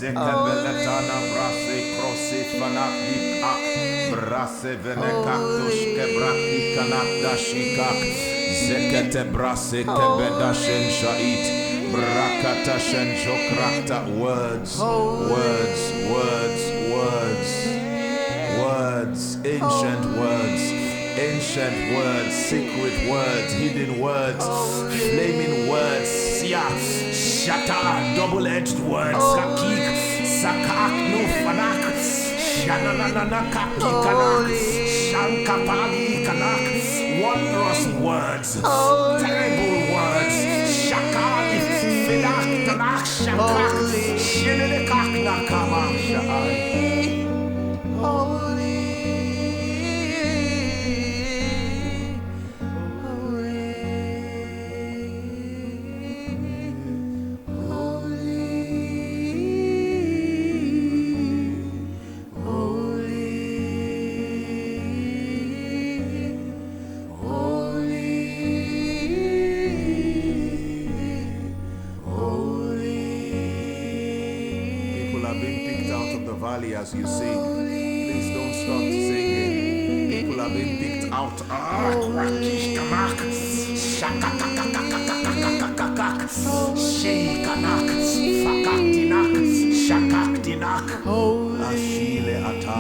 Zekebeletana brase krose fanakli ak brase venekaktosh kebrakli kanakdashikak zekete brase kebedashen shait brakatashen jokrakta words, ancient words, secret words, hidden words, flaming words, shata, double-edged words, sakik, sakak, no fanak, shanananakaki kanak, shankapali kanak, wondrous words, terrible words, shakali, finak, tanak, shakak, shinelekak nakama, shai. As you sing, please don't stop singing. People have been picked out. Ashile ata.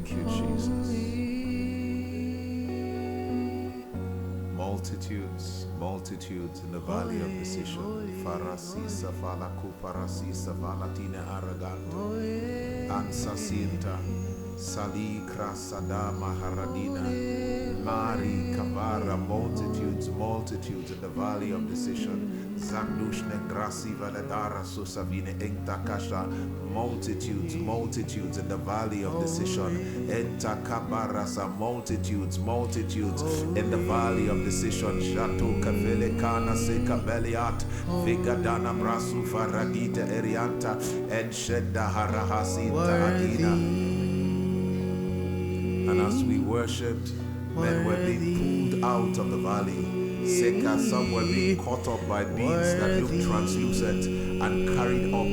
Thank you, Jesus. Multitudes, multitudes in the valley of decision. Farasi Safalaku Parasi Savalatina Araganto Ansasinta Sali Krasada Maharadina Mari Kavara. Multitudes, multitudes in the valley of decision. Zandushne Grasi Valadara Susavine Entakasha. Multitudes, multitudes in the valley of decision. Entakabarasa. Multitudes, multitudes in the valley of decision. Shato Kavele Kana Seka Beliat Vigadana Brasu Faradita Erianta and Shedda Harahasita Adina. And as we worshipped, men were being pulled out of the valley. Seka, some were being caught up by beams that looked translucent and carried up.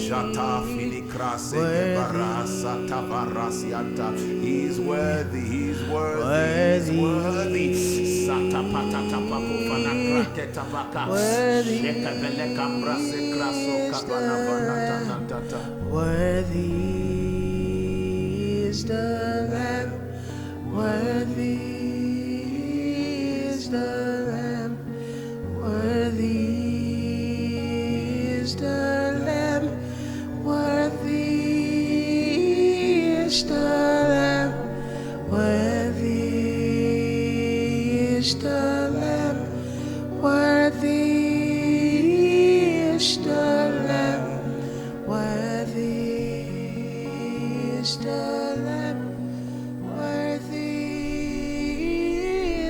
Jata finikra sege barasa tavarasianta. He is worthy, he is worthy, he is worthy. Sata patata papo fanakra ketapaka. Sheka beleka brase kraso kabana vanata natata. Worthy is the Lamb. Worthy is the Lamb. Worthy is the Lamb. Worthy is the Lamb. Worthy is the Lamb. Worthy is the Lamb. Worthy is the Lamb. Worthy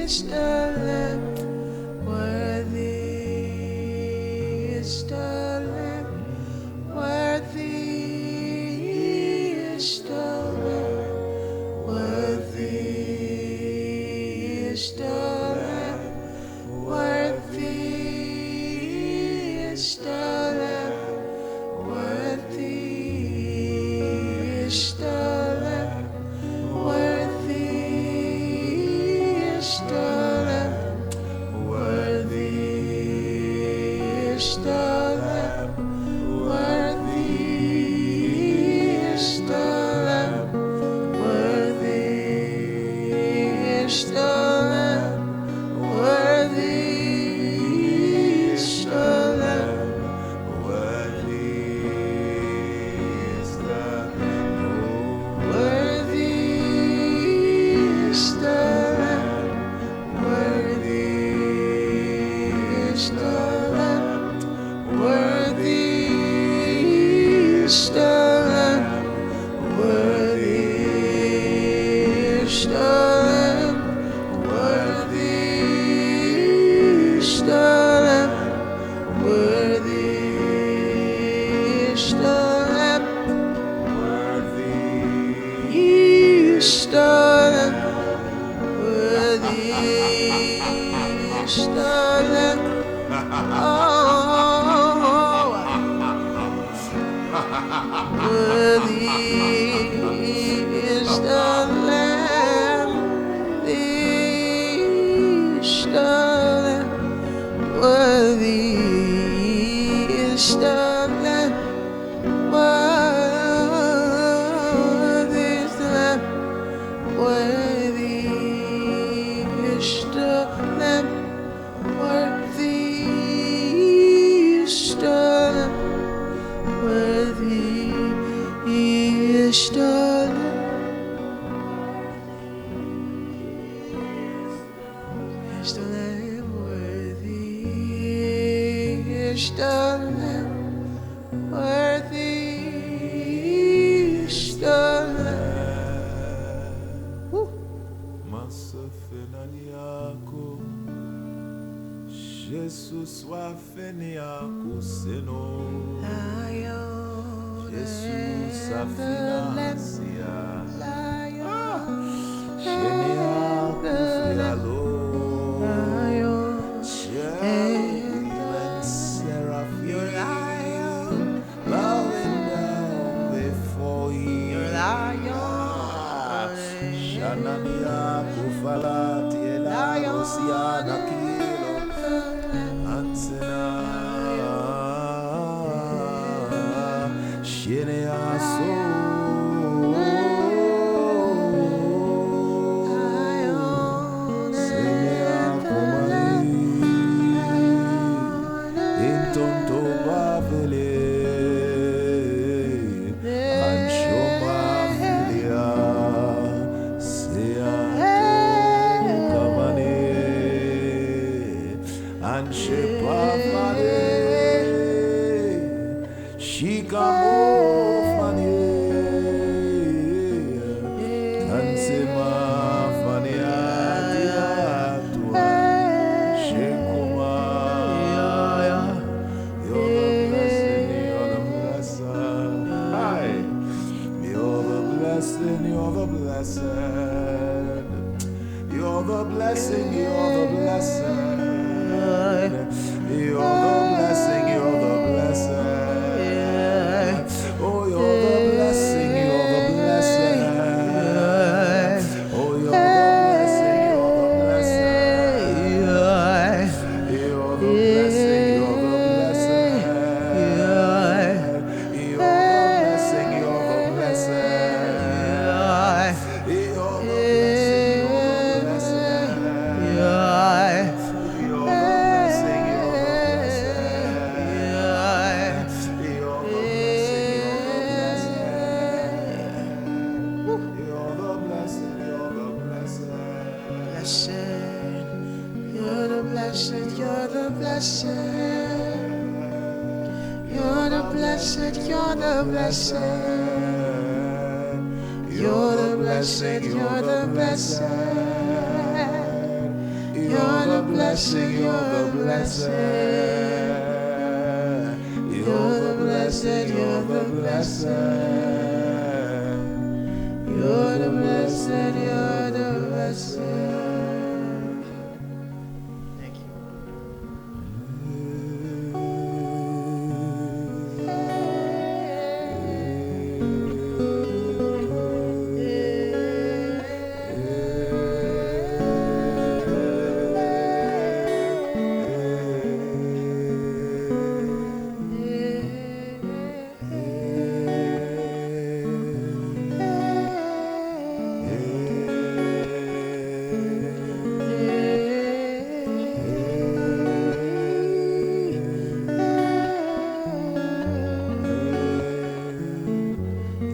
is the Lamb. Worthy is the Lamb. Worthy is the Lamb. Worthy is the Lamb. Worthy is the Lamb. Worthy is the Lamb. Worthy is the Lamb. Worthy is the Lamb. Worthy is the Lamb. Worthy is the Lamb. Worthy is the Lamb. Worthy is the Worthy is the Lamb. Worthy is the Lamb. Worthy is the Lamb. Worthy is the Lamb. Worthy is the Lamb. Worthy is the Lamb. worthy. Is the Lamb. Worthy is the Lamb. Worthy is the Lamb. Is the Lamb. Worthy is the Lamb. Worthy is the Lamb. Worthy is the Lamb. Worthy is the Lamb. Worthy is the Lamb. Is the Lamb. Worthy is the Lamb. Worthy is the Lamb. Woo. Masafenaniako Jesus wafeniako seno Lion Jesus and the Lamb. afinasia Lion Sheniako fialo Lion Cherubim and seraphim bowing down before you Lion Shanania kufalati ela osiana kilo ansena Shenea so blessed. You're the blessing, you're the blessed. You're the blessing, you're the blessed. Oh, you're the blessing, you're the blessed. Oh, you're the blessing, you're the blessed. You're the blessing, you're the blessed. You're the blessing, you're the blessed. You're the blessing, you're the blessed. You're the blessing, you're the blessed. You're the blessing, you're the blessed. You're the blessing, you're the blessed. You're the blessed, you're the blessed, you're the blessed, you're the blessed, you're the blessed, you're the blessed, you're the blessed, you're the blessed, you're the blessed, you're the blessed, you're the blessed. Thank you.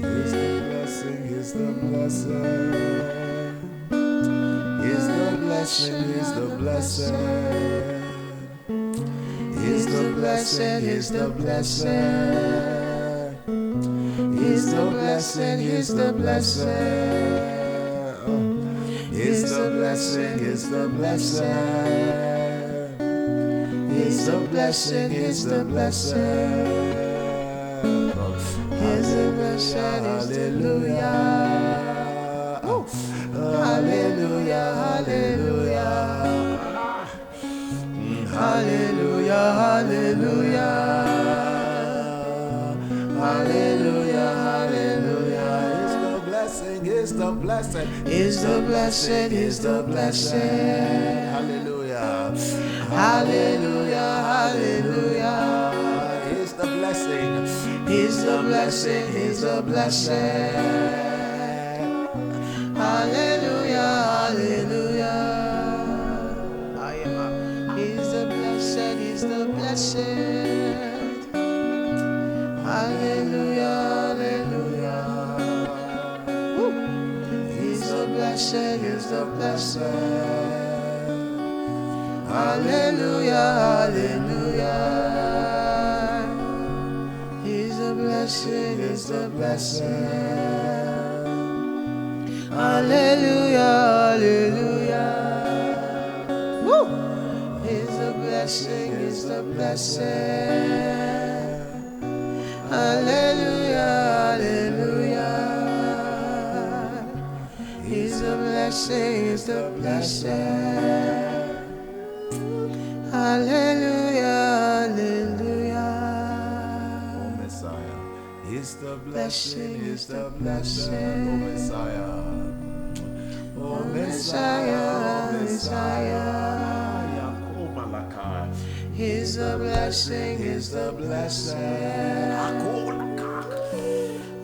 Is the blessing, is the blessing, is the blessing, is the blessing, is the blessing, is the blessing, is the blessing, is the blessing, is the blessing, is the blessing, hallelujah. Hallelujah, hallelujah, hallelujah, hallelujah, hallelujah, hallelujah. Is the blessing, is the blessing, Is the blessing, is the blessing. Hallelujah, Hallelujah, hallelujah. Is the blessing, Is the blessing, is the blessing. Hallelujah, hallelujah. I am. Is the blessing, is the blessing. Hallelujah, hallelujah. Woo. Is the blessing, is the blessing. Hallelujah, hallelujah. Is the blessing, is the blessing. Hallelujah, hallelujah. Woo! Is the blessing, is the blessing. Hallelujah, hallelujah. Is the blessing, is the blessing. Hallelujah, hallelujah. oh Messiah, is the blessing, is the blessing, oh Messiah. Oh Messiah, oh Messiah, Is the blessing, is the blessing.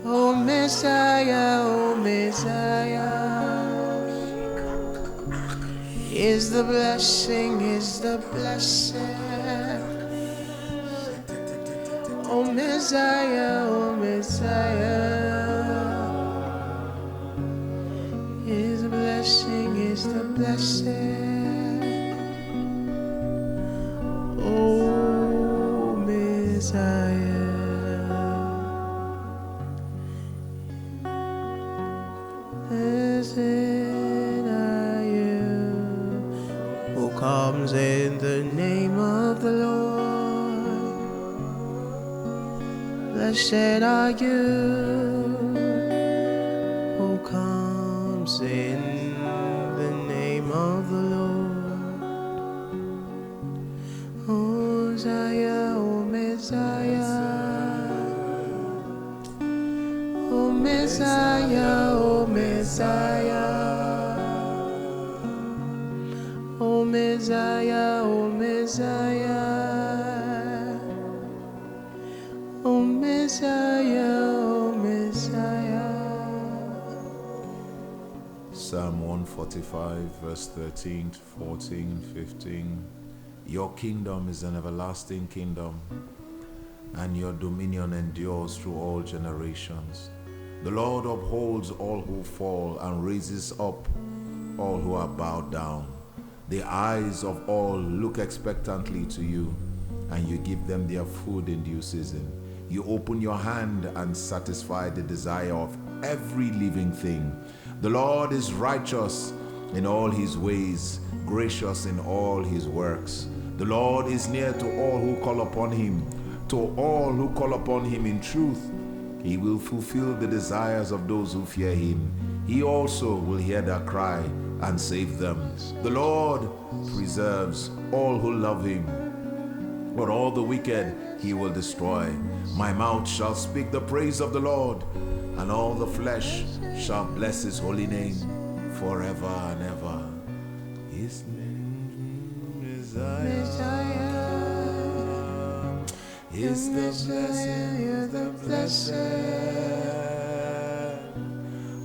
Oh Messiah, oh Messiah. Is the blessing, is the blessing. Oh Messiah, oh Messiah. Is the blessing, is the blessing. Oh Messiah. Blessed are you who comes in the name of the Lord. Blessed are you who comes Say in the name of the Lord. Messiah, oh Messiah, oh Messiah, oh Messiah, oh Messiah, oh Messiah, oh Messiah, oh Messiah. Psalm 145, verse 13, 14, 15. Your kingdom is an everlasting kingdom, and your dominion endures through all generations. The Lord upholds all who fall and raises up all who are bowed down. The eyes of all look expectantly to you, and you give them their food in due season. You open your hand and satisfy the desire of every living thing. The Lord is righteous in all his ways, gracious in all his works. The Lord is near to all who call upon him, to all who call upon him in truth. He will fulfill the desires of those who fear him. He also will hear their cry and save them. The Lord preserves all who love him, but all the wicked he will destroy. My mouth shall speak the praise of the Lord, and all the flesh shall bless his holy name forever and ever. His name is Messiah. Is the blessed, is the blessed.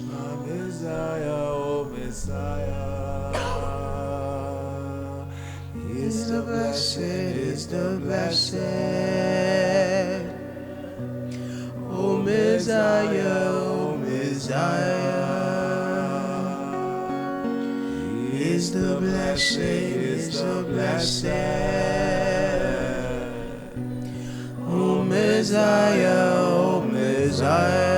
My Messiah, oh Messiah. Is the blessed, is the blessed. Oh Messiah, oh Messiah. Is the blessed, is the blessed. Oh Messiah, oh Messiah.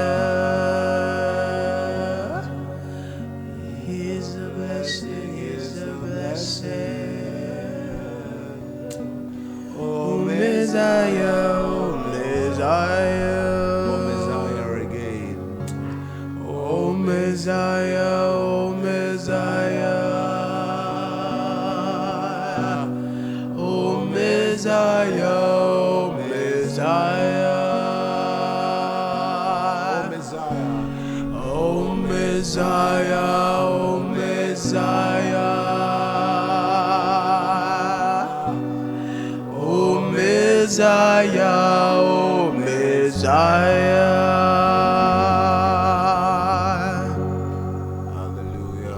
Is the blessed, is the blessed. Oh Messiah, oh Messiah. Oh Messiah again. Oh Messiah, oh Messiah. Oh Messiah, oh Messiah. Oh Messiah, oh Messiah. Oh Messiah, oh Messiah. Hallelujah.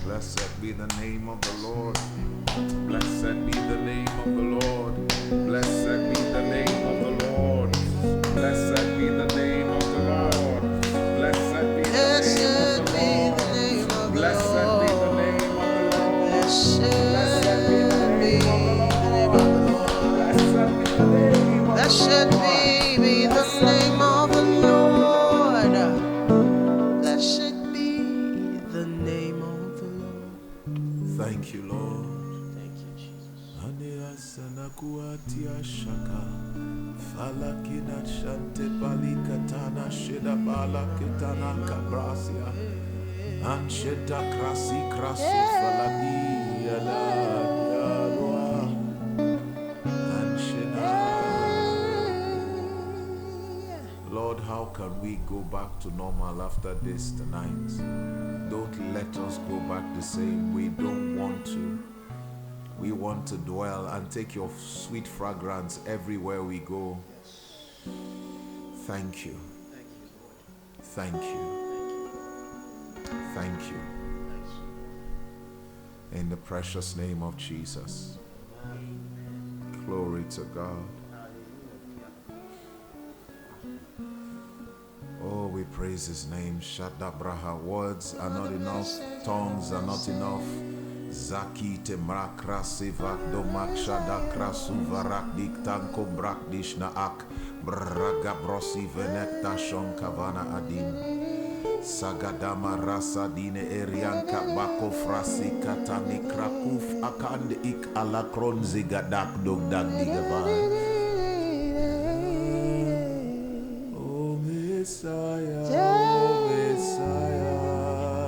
Blessed be the name of the Lord. Blessed be the name of the Lord. Blessed be the name of the Lord. Blessed be the name of the Lord. Blessed be the name of the Lord. Blessed be the name of the Lord. Blessed be the name of the Lord. Blessed be the name of the Lord. Blessed be the name of the Lord. Thank you, Lord. Thank you, Jesus. Aniasanakuatia shaka. Falakina shante palikatana sheda balakitana kabrasia. Ansheta krasi krasu faladi yala yalwa. Anshena. Lord, how can we go back to normal after this tonight? Don't let us go back the same. We don't want to. We want to dwell and take your sweet fragrance everywhere we go. Thank you. Thank you. Thank you. In the precious name of Jesus. Glory to God. Oh, we praise his name. Shadabraha. Words are not enough. Tongues are not enough. Zaki te makrasi vakdo makshada krasu varak diktanko brak dishna ak braga brosi venekta shon kavana adin sagadama rasa dine erianka bako frasi katani krakuf akand ik alakron zigadak dogdag digavai. Oh Messiah, oh Messiah.